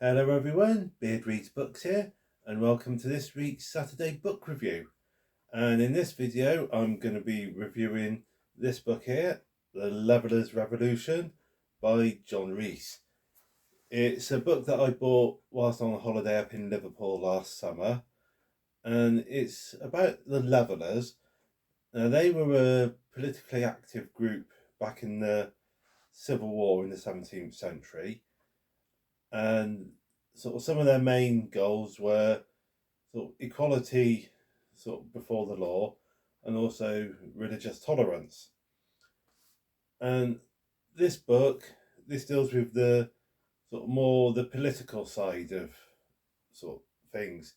Hello everyone, Beard Reads Books here, and welcome to this week's Saturday book review. And in this video, I'm going to be reviewing this book here, The Leveller's Revolution by John Rees. It's a book that I bought whilst on a holiday up in Liverpool last summer, and it's about the Levellers. Now, they were a politically active group back in the Civil War in the 17th century, and sort of some of their main goals were sort of equality sort of before the law and also religious tolerance. And this book, this deals with the sort of more the political side of sort of things.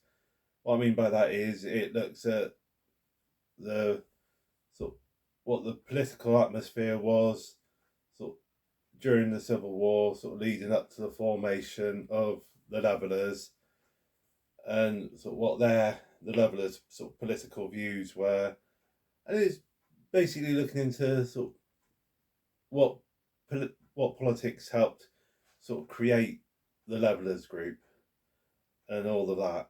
What I mean by that is it looks at the sort of what the political atmosphere was sort of during the Civil War, sort of leading up to the formation of the Levellers, and sort of what the Levellers' sort of political views were, and it's basically looking into sort of what what politics helped sort of create the Levellers group and all of that.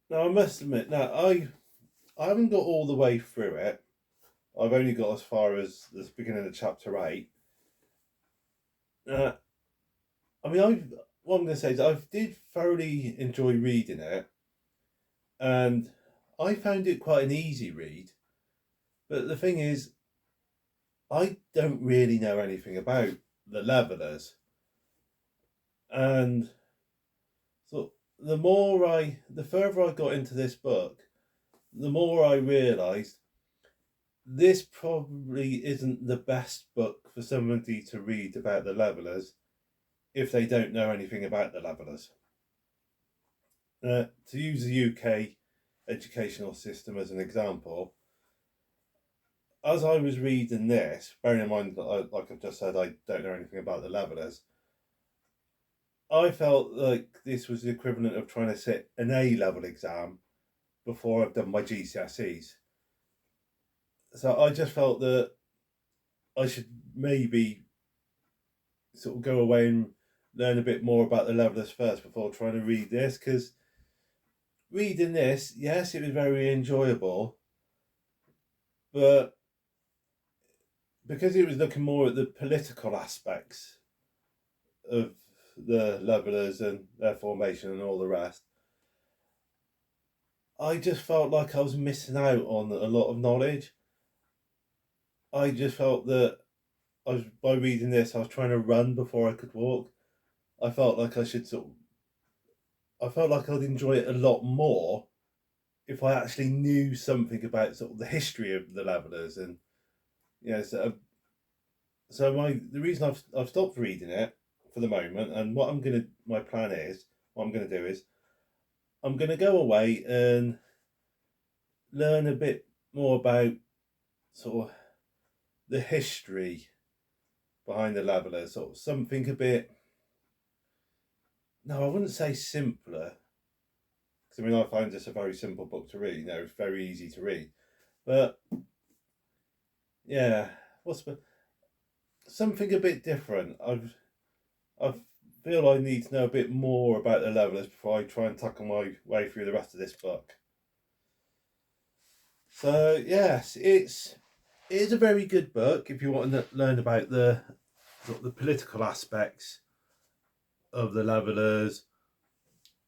Now I must admit, now I haven't got all the way through it. I've only got as far as the beginning of chapter 8. I mean, what I'm going to say is I did thoroughly enjoy reading it, and I found it quite an easy read. But the thing is, I don't really know anything about the Levellers, and so the further I got into this book, the more I realised this probably isn't the best book for somebody to read about the Levellers if they don't know anything about the Levellers. To use the UK educational system as an example, as I was reading this, bearing in mind that, like I've just said, I don't know anything about the Levellers, I felt like this was the equivalent of trying to sit an A-level exam before I've done my GCSEs. So I just felt that I should maybe sort of go away and learn a bit more about the Levellers first before trying to read this, because reading this, yes, it was very enjoyable, but because it was looking more at the political aspects of the Levellers and their formation and all the rest, I just felt like I was missing out on a lot of knowledge. I just felt that by reading this, I was trying to run before I could walk. I felt like I felt like I'd enjoy it a lot more if I actually knew something about sort of the history of the Levellers, and the reason I've stopped reading it for the moment, and my plan is what I'm gonna do is I'm gonna go away and learn a bit more about sort of the history behind the Levellers, sort of something a bit. No, I wouldn't say simpler, because I mean I find this a very simple book to read. It's very easy to read, but yeah, what's something a bit different. I feel I need to know a bit more about the Levellers before I try and tackle my way through the rest of this book. So yes, it is a very good book if you want to learn about the political aspects of the Levellers,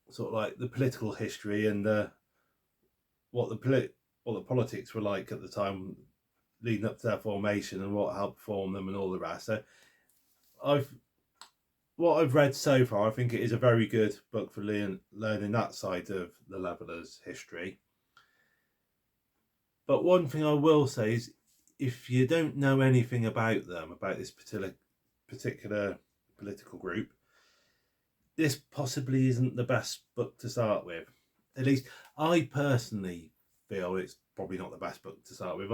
sort of like the political history and what the politics were like at the time leading up to their formation and what helped form them and all the rest. So what I've read so far, I think it is a very good book for learning that side of the Levellers' history. But one thing I will say is, if you don't know anything about them, about this particular political group, this possibly isn't the best book to start with. At least I personally feel it's probably not the best book to start with.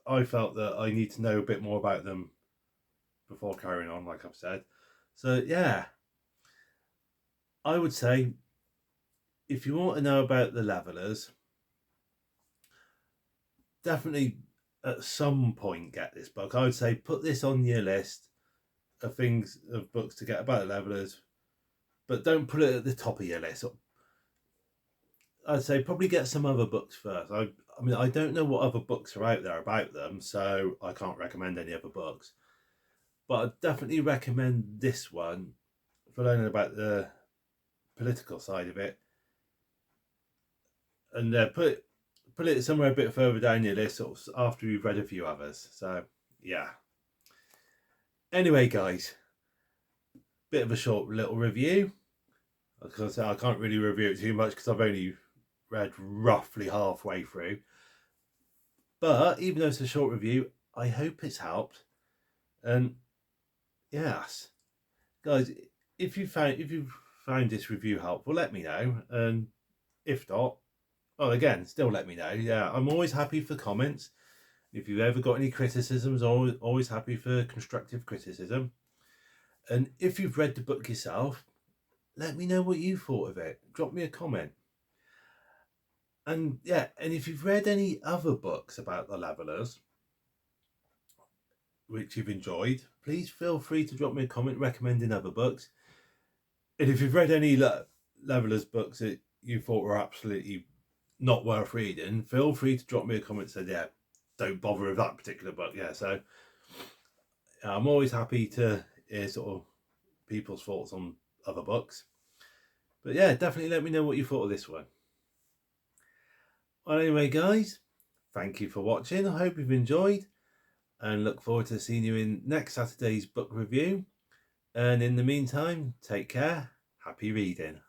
I felt that I need to know a bit more about them before carrying on, like I've said. So yeah, I would say if you want to know about the Levellers, definitely at some point get this book. I would say put this on your list of things, of books to get about the Levellers, but don't put it at the top of your list. I'd say probably get some other books first. I mean, I don't know what other books are out there about them, so I can't recommend any other books. But I'd definitely recommend this one for learning about the political side of it. And put it somewhere a bit further down your list, sort of after you've read a few others. So, yeah. Anyway, guys, bit of a short little review. Because I can't really review it too much because I've only read roughly halfway through. But even though it's a short review, I hope it's helped. And yes, guys, if you found this review helpful, let me know. And if not, well, again, still let me know. Yeah, I'm always happy for comments. If you've ever got any criticisms, always happy for constructive criticism. And if you've read the book yourself, let me know what you thought of it. Drop me a comment. And yeah, and if you've read any other books about the Levellers which you've enjoyed, please feel free to drop me a comment recommending other books. And if you've read any Levellers books that you thought were absolutely not worth reading, feel free to drop me a comment and say, yeah, don't bother with that particular book. Yeah, so I'm always happy to hear sort of people's thoughts on other books. But yeah, definitely let me know what you thought of this one. Well, anyway, guys, thank you for watching. I hope you've enjoyed and look forward to seeing you in next Saturday's book review. And in the meantime, take care. Happy reading.